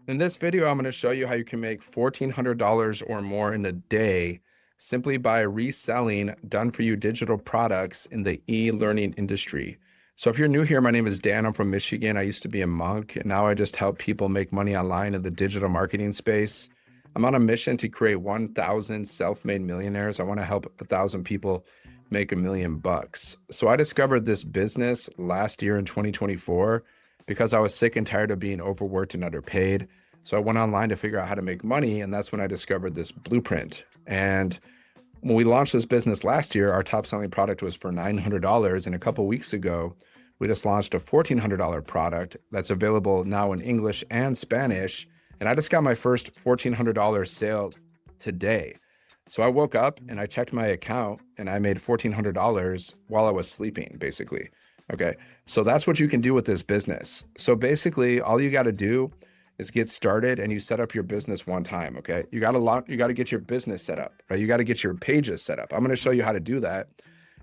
In this video, I'm going to show you how you can make $1,400 or more in a day simply by reselling done-for-you digital products in the e-learning industry. So if you're new here, my name is Dan. I'm from Michigan. I used to be a monk, and now I just help people make money online in the digital marketing space. I'm on a mission to create 1,000 self-made millionaires. I want to help 1,000 people make $1,000,000. So I discovered this business last year in 2024 because I was sick and tired of being overworked and underpaid. So I went online to figure out how to make money, and that's when I discovered this blueprint. And when we launched this business last year, our top selling product was for $900. And a couple of weeks ago, we just launched a $1,400 product that's available now in English and Spanish. And I just got my first $1,400 sale today. So I woke up and I checked my account and I made $1,400 while I was sleeping, basically. Okay. So that's what you can do with this business. So basically, all you got to do is get started and you set up your business one time. Okay. You got to get your business set up, right? You got to get your pages set up. I'm going to show you how to do that.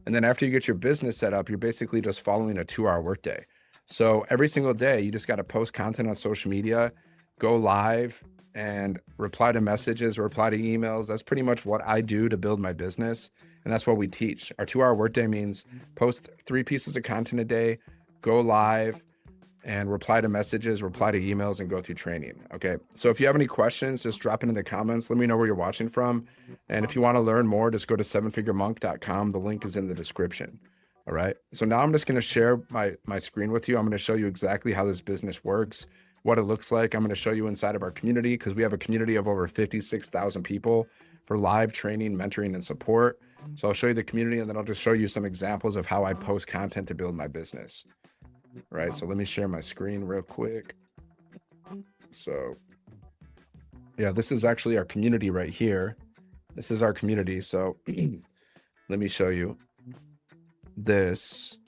And then after you get your business set up, you're basically just following a 2-hour workday. So every single day, you just got to post content on social media, go live, and reply to messages, reply to emails. That's pretty much what I do to build my business. And that's what we teach. Our 2-hour workday means post 3 pieces of content a day, go live, and reply to messages, reply to emails, and go through training. Okay. So if you have any questions, just drop it in the comments. Let me know where you're watching from. And if you want to learn more, just go to sevenfiguremonk.com. The link is in the description. All right. So now I'm just going to share my screen with you. I'm going to show you exactly how this business works, what it looks like. I'm going to show you inside of our community because we have a community of over 56,000 people for live training, mentoring, and support. So I'll show you the community and then I'll just show you some examples of how I post content to build my business. Right. So let me share my screen real quick. So yeah, this is actually our community right here. This is our community. So let me show you this.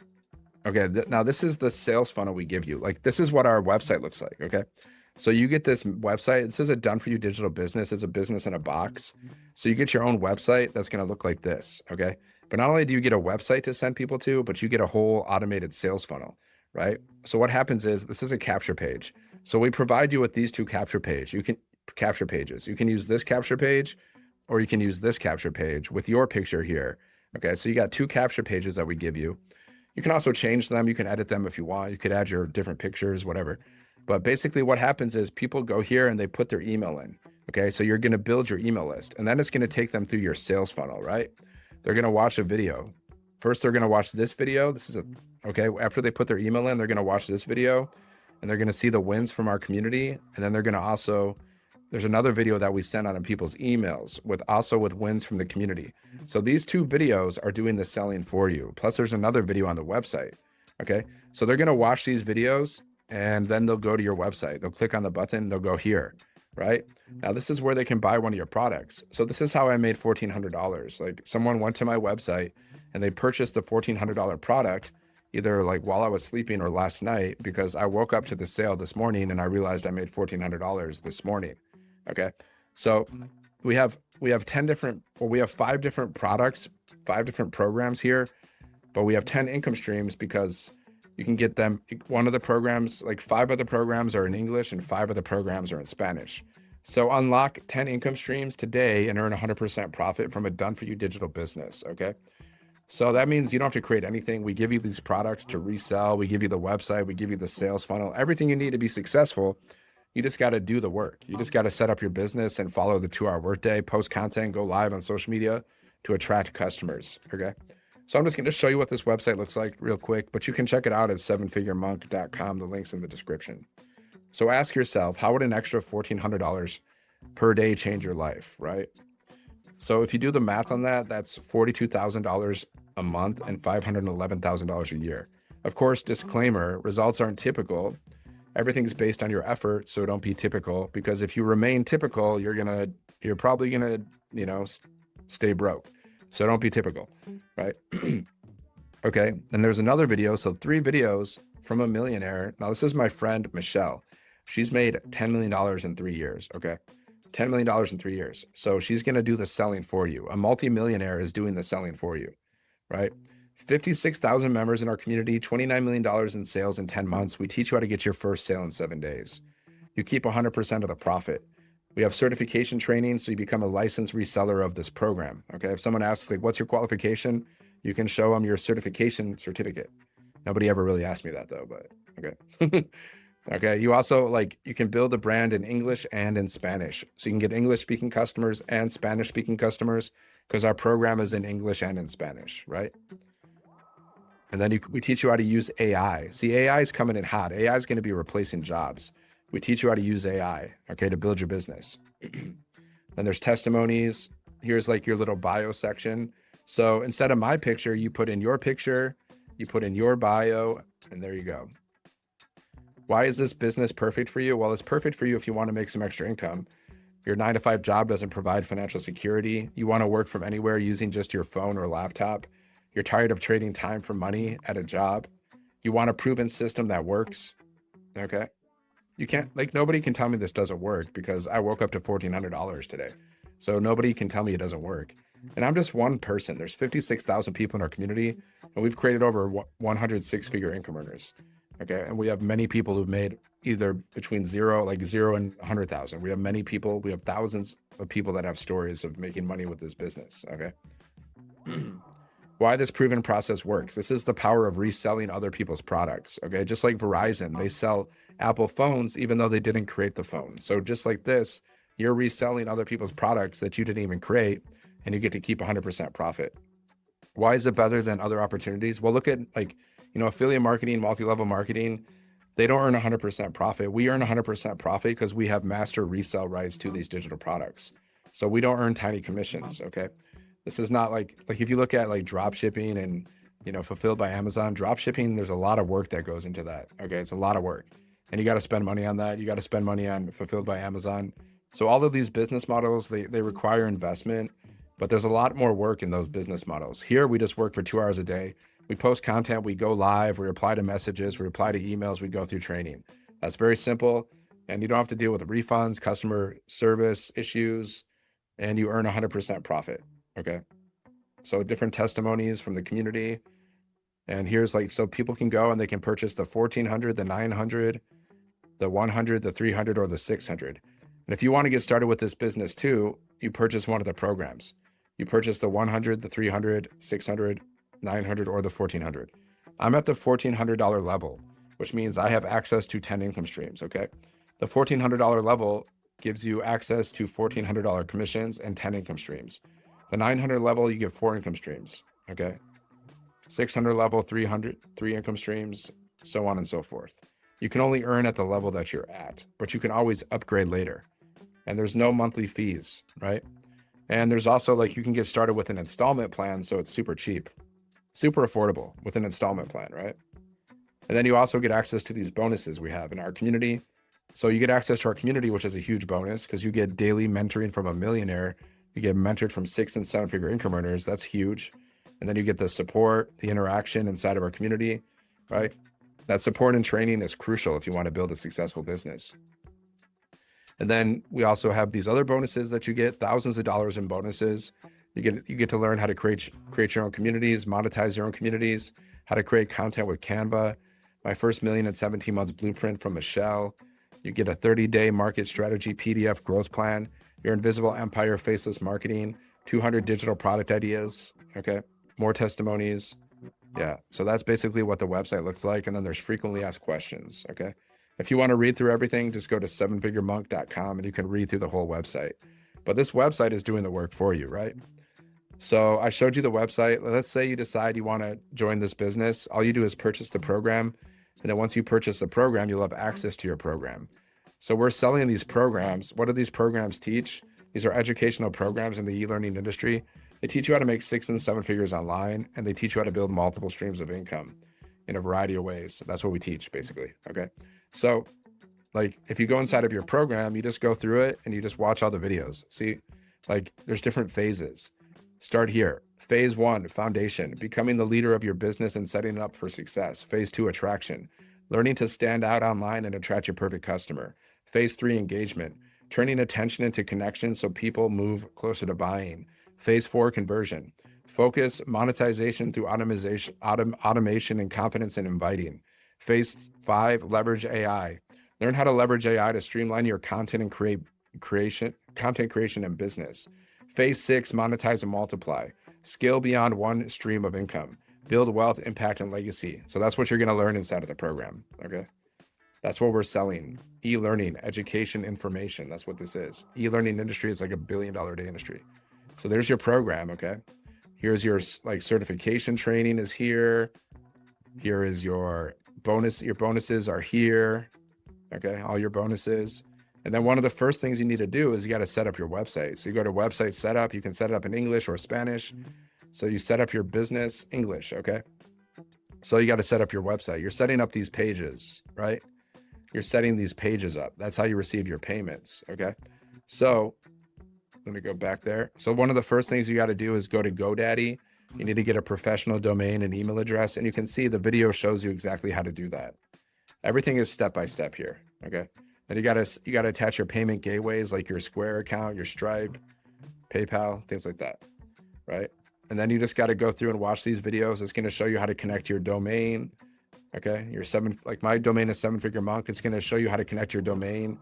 Okay. Now this is the sales funnel we give you. Like this is what our website looks like. Okay. So you get this website. This is a done for you digital business. It's a business in a box. So you get your own website that's going to look like this. Okay. But not only do you get a website to send people to, but you get a whole automated sales funnel. Right. So what happens is this is a capture page. So we provide you with these 2 capture pages. You can use this capture page or you can use this capture page with your picture here. Okay. So you got 2 capture pages that we give you. You can also change them. You can edit them if you want. You could add your different pictures, whatever. But basically what happens is people go here and they put their email in. Okay. So you're going to build your email list and then it's going to take them through your sales funnel, right? They're going to watch a video. First, they're going to watch this video. Okay. After they put their email in, they're going to watch this video and they're going to see the wins from our community. And then they're going to there's another video that we send out on people's emails with wins from the community. So these 2 videos are doing the selling for you. Plus there's another video on the website. Okay. So they're going to watch these videos and then they'll go to your website. They'll click on the button. They'll go here. Right now, this is where they can buy one of your products. So this is how I made $1,400. Like someone went to my website and they purchased the $1,400 product either like while I was sleeping or last night, because I woke up to the sale this morning and I realized I made $1,400 this morning. Okay. So we have 5 different products, 5 different programs here, but we have 10 income streams because you can get them. One of the programs, like 5 of the programs are in English and 5 of the programs are in Spanish. So unlock 10 income streams today and earn 100% profit from a done for you digital business. Okay. So that means you don't have to create anything. We give you these products to resell. We give you the website. We give you the sales funnel, everything you need to be successful. You just got to do the work. You just got to set up your business and follow the 2-hour workday, post content, go live on social media to attract customers. Okay. So I'm just going to show you what this website looks like real quick, but you can check it out at sevenfiguremonk.com. The link's in the description. So ask yourself, how would an extra $1,400 per day change your life, right? So if you do the math on that, that's $42,000 a month and $511,000 a year. Of course, disclaimer, results aren't typical. Everything's based on your effort. So don't be typical, because if you remain typical, you're probably going to, stay broke. So don't be typical, right? Okay. And there's another video. So 3 videos from a millionaire. Now this is my friend, Michelle. She's made $10 million in 3 years. Okay. $10 million in 3 years. So she's going to do the selling for you. A multimillionaire is doing the selling for you, right? 56,000 members in our community, $29 million in sales in 10 months. We teach you how to get your first sale in 7 days. you keep 100% of the profit. We have certification training, so you become a licensed reseller of this program. Okay. If someone asks, like, what's your qualification? You can show them your certification certificate. Nobody ever really asked me that though, but okay. Okay. You also, like, you can build a brand in English and in Spanish. So you can get English speaking customers and Spanish speaking customers because our program is in English and in Spanish, right? And then we teach you how to use AI. See, AI is coming in hot. AI is going to be replacing jobs. We teach you how to use AI, okay, to build your business. Then there's testimonies. Here's like your little bio section. So instead of my picture, you put in your picture, you put in your bio, and there you go. Why is this business perfect for you? Well, it's perfect for you if you want to make some extra income. Your 9-to-5 job doesn't provide financial security. You want to work from anywhere using just your phone or laptop. You're tired of trading time for money at a job. You want a proven system that works. Okay. You can't, like, nobody can tell me this doesn't work because I woke up to $1,400 today. So nobody can tell me it doesn't work. And I'm just one person. There's 56,000 people in our community, and we've created over 100 six-figure income earners. Okay. And we have many people who've made either between zero and 100,000. We have many people, we have thousands of people that have stories of making money with this business. Okay. Why this proven process works. This is the power of reselling other people's products. Okay. Just like Verizon, they sell Apple phones, even though they didn't create the phone. So just like this, you're reselling other people's products that you didn't even create, and you get to keep 100% profit. Why is it better than other opportunities? Well, look at, like, affiliate marketing, multi-level marketing, they don't earn 100% profit. We earn 100% profit because we have master resale rights to these digital products. So we don't earn tiny commissions. Okay. This is not like if you look at like drop shipping and, fulfilled by Amazon, drop shipping, there's a lot of work that goes into that. Okay. It's a lot of work, and you got to spend money on that. You got to spend money on fulfilled by Amazon. So all of these business models, they require investment, but there's a lot more work in those business models. Here, we just work for 2 hours a day. We post content, we go live, we reply to messages, we reply to emails, we go through training. That's very simple. And you don't have to deal with refunds, customer service issues, and you earn 100% profit. Okay. So different testimonies from the community. And here's so people can go and they can purchase the 1,400, the 900, the 100, the 300, or the 600. And if you want to get started with this business too, you purchase one of the programs. You purchase the 100, the 300, 600, 900, or the 1,400. I'm at the $1,400 level, which means I have access to 10 income streams. Okay. The $1,400 level gives you access to $1,400 commissions and 10 income streams. The 900 level, you get 4 income streams. Okay. 600 level, 300, 3 income streams, so on and so forth. You can only earn at the level that you're at, but you can always upgrade later. And there's no monthly fees, right? And there's also you can get started with an installment plan. So it's super cheap, super affordable with an installment plan, right? And then you also get access to these bonuses we have in our community. So you get access to our community, which is a huge bonus because you get daily mentoring from a millionaire. You get mentored from 6- and 7-figure income earners. That's huge. And then you get the support, the interaction inside of our community, right? That support and training is crucial if you want to build a successful business. And then we also have these other bonuses that you get, thousands of dollars in bonuses. You get to learn how to create your own communities, monetize your own communities, how to create content with Canva, my first million in 17 months blueprint from Michelle. You get a 30-day market strategy PDF growth plan, your invisible empire faceless marketing, 200 digital product ideas. Okay. More testimonies. Yeah. So that's basically what the website looks like. And then there's frequently asked questions. Okay. If you want to read through everything, just go to 7figuremonk.com and you can read through the whole website. But this website is doing the work for you, right? So I showed you the website. Let's say you decide you want to join this business. All you do is purchase the program. And then once you purchase the program, you'll have access to your program. So we're selling these programs. What do these programs teach? These are educational programs in the e-learning industry. They teach you how to make 6 and 7 figures online, and they teach you how to build multiple streams of income in a variety of ways. That's what we teach, basically. Okay. So if you go inside of your program, you just go through it and you just watch all the videos. See, there's different phases. Start here. Phase 1, foundation, becoming the leader of your business and setting it up for success. Phase 2, attraction, learning to stand out online and attract your perfect customer. Phase 3, engagement, turning attention into connection so people move closer to buying. Phase 4, conversion, focus, monetization through automation and confidence in inviting. Phase 5, leverage AI, Learn how to leverage AI to streamline your content and content creation and business. Phase 6, monetize and multiply. Scale beyond one stream of income. Build wealth, impact, and legacy. So that's what you're going to learn inside of the program. Okay. That's what we're selling. E-learning, education, information. That's what this is. E-learning industry is like $1 billion a day industry. So there's your program. Okay. Here's your like certification training is here. Here is your bonus. Your bonuses are here. Okay. All your bonuses. And then one of the first things you need to do is you got to set up your website. So you go to website setup. You can set it up in English or Spanish. So you set up your business English. Okay. So you got to set up your website. You're setting up these pages, right? You're setting these pages up. That's how you receive your payments. Okay. So let me go back there. So one of the first things you got to do is go to GoDaddy. You need to get a professional domain and email address. And you can see the video shows you exactly how to do that. Everything is step by step here. Okay. Then you got to attach your payment gateways like your Square account, your Stripe, PayPal, things like that. Right. And then you just got to go through and watch these videos. It's going to show you how to connect your domain. Okay. Like my domain is 7-Figure Monk. It's going to show you how to connect your domain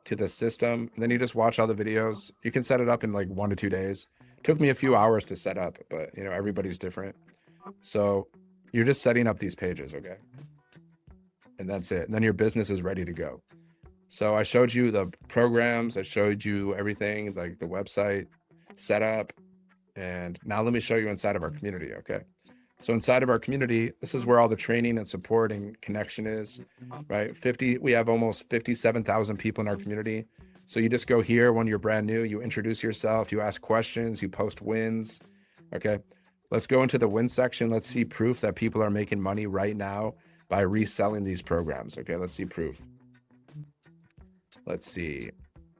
to the system. And then you just watch all the videos. You can set it up in like 1 to 2 days. It took me a few hours to set up, but you know, everybody's different. So you're just setting up these pages. Okay. And that's it. And then your business is ready to go. So I showed you the programs. I showed you everything, like the website setup. And now let me show you inside of our community. Okay. So inside of our community, this is where all the training and support and connection is, right? We have almost 57,000 people in our community. So you just go here when you're brand new, you introduce yourself, you ask questions, you post wins. Okay. Let's go into the win section. Let's see proof that people are making money right now by reselling these programs. Okay. Let's see proof. Let's see.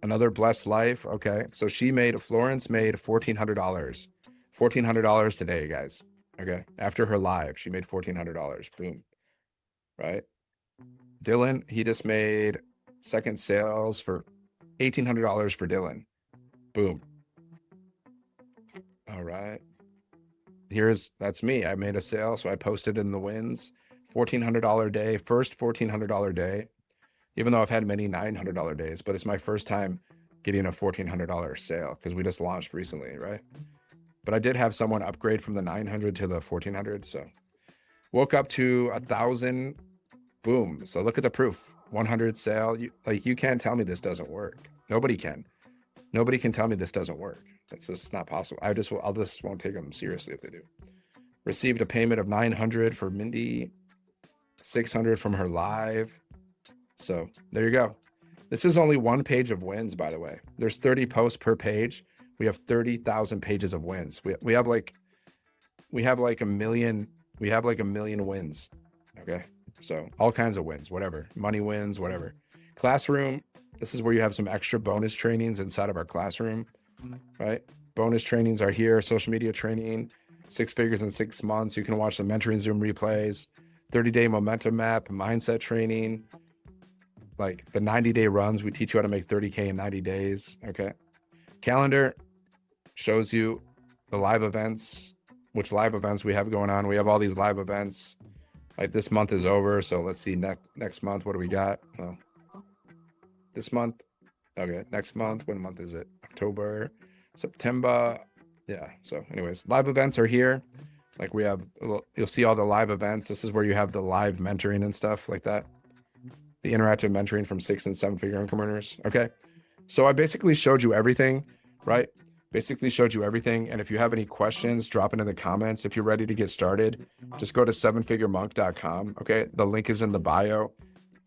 Another blessed life. Okay. So Florence made $1,400. $1,400 today, guys. Okay. After her live, she made $1,400. Boom. Right. Dylan, he just made second sales for $1,800 for Dylan. Boom. All right. That's me. I made a sale. So I posted in the wins. $1,400 day, first $1,400 day, even though I've had many $900 days, but it's my first time getting a $1,400 sale because we just launched recently, right? But I did have someone upgrade from the 900 to the 1,400. So woke up to 1,000. Boom. So look at the proof. 100 sale. You can't tell me this doesn't work. Nobody can. Nobody can tell me this doesn't work. It's just not possible. I'll just won't take them seriously if they do. Received a payment of 900 for Mindy, 600 from her live. So there you go. This is only one page of wins, by the way. There's 30 posts per page. We have 30,000 pages of wins. We have like a million wins. Okay. So all kinds of wins, whatever, money wins, whatever. Classroom. This is where you have some extra bonus trainings inside of our classroom, right? Bonus trainings are here. Social media training, 6 figures in 6 months. You can watch the mentoring Zoom replays, 30-day momentum map, mindset training, like the 90-day runs. We teach you how to make 30K in 90 days. Okay. Calendar shows you the live events, which live events we have going on. We have all these live events. Like this month is over. So let's see next month. What do we got? Oh, this month. Okay. Next month. What month is it? October, September. Yeah. So anyways, live events are here. Like you'll see all the live events. This is where you have the live mentoring and stuff like that. The interactive mentoring from 6 and 7-figure income earners. Okay. So I basically showed you everything, right? Basically showed you everything. And if you have any questions, drop it in the comments. If you're ready to get started, just go to 7figuremonk.com. Okay. The link is in the bio.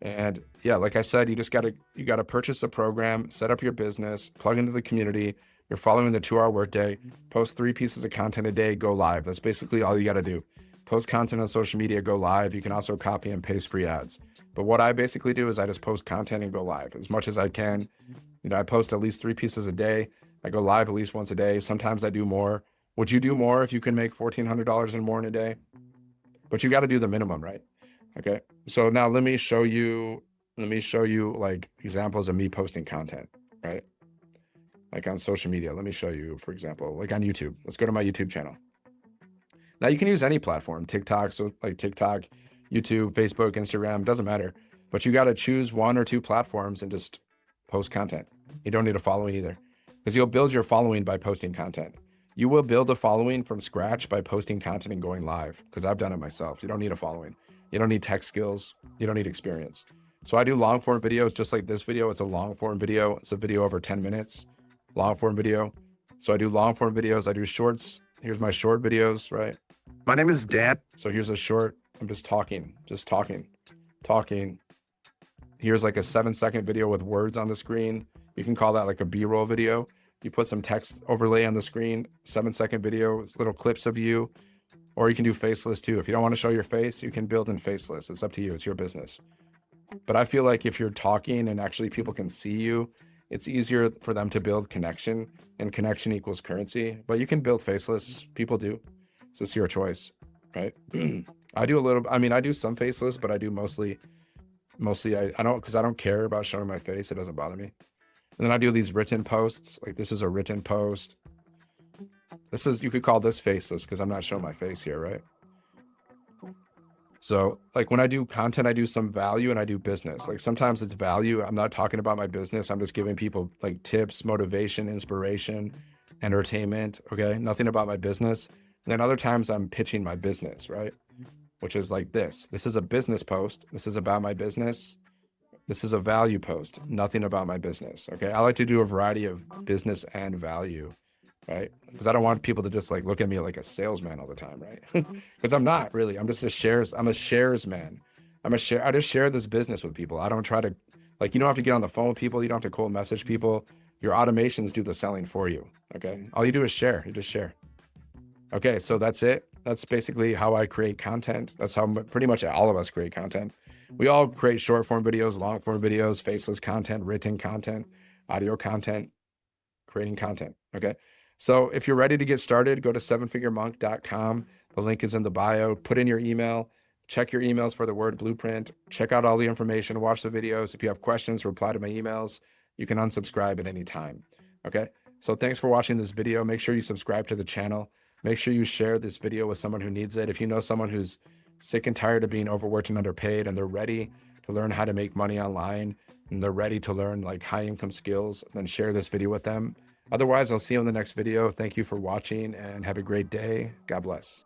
And yeah, like I said, you got to purchase a program, set up your business, plug into the community. You're following the 2-hour workday, post 3 pieces of content a day, go live. That's basically all you got to do. Post content on social media, go live. You can also copy and paste free ads. But what I basically do is I just post content and go live as much as I can. You know, I post at least 3 pieces a day. I go live at least once a day. Sometimes I do more. Would you do more if you can make $1,400 and more in a day? But you got to do the minimum, right? Okay. So now let me show you like examples of me posting content, right? Like on social media. Let me show you, for example, like on YouTube. Let's go to my YouTube channel. Now you can use any platform, TikTok, so like TikTok, YouTube, Facebook, Instagram, doesn't matter. But you got to choose one or two platforms and just post content. You don't need a following either, because you'll build your following by posting content. You will build a following from scratch by posting content and going live, because I've done it myself. You don't need a following. You don't need tech skills. You don't need experience. So I do long form videos just like this video. It's a long form video. It's a video over 10 minutes, long form video. So I do long form videos. I do shorts. Here's my short videos, right? My name is Dan. So here's a short. I'm just talking. Here's like a 7-second video with words on the screen. You can call that like a B-roll video. You put some text overlay on the screen, 7-second video, little clips of you, or you can do faceless too. If you don't want to show your face, you can build in faceless. It's up to you. It's your business. But I feel like if you're talking and actually people can see you, it's easier for them to build connection, and connection equals currency. But you can build faceless. People do. So it's your choice, right? I do some faceless, but I do mostly I don't, because I don't care about showing my face. It doesn't bother me. And then I do these written posts. Like this is a written post. You could call this faceless because I'm not showing my face here, right? So like when I do content, I do some value and I do business. Like sometimes it's value. I'm not talking about my business. I'm just giving people like tips, motivation, inspiration, entertainment. Okay. Nothing about my business. And then other times I'm pitching my business, right? Which is like this. This is a business post. This is about my business. This is a value post. Nothing about my business. Okay. I like to do a variety of business and value, right? Because I don't want people to just like look at me like a salesman all the time, right? Because I'm not really. I'm just I'm a shares man. I just share this business with people. I don't try to, like, you don't have to get on the phone with people. You don't have to cold message people. Your automations do the selling for you. Okay. All you do is share. You just share. Okay. So that's it. That's basically how I create content. That's how pretty much all of us create content. We all create short form videos, long form videos, faceless content, written content, audio content, creating content. Okay. So if you're ready to get started, go to sevenfiguremonk.com. The link is in the bio. Put in your email, check your emails for the word blueprint, check out all the information, watch the videos. If you have questions, reply to my emails. You can unsubscribe at any time. Okay. So thanks for watching this video. Make sure you subscribe to the channel. Make sure you share this video with someone who needs it. If you know someone who's sick and tired of being overworked and underpaid, and they're ready to learn how to make money online, and they're ready to learn like high income skills, then share this video with them. Otherwise, I'll see you in the next video. Thank you for watching and have a great day. God bless.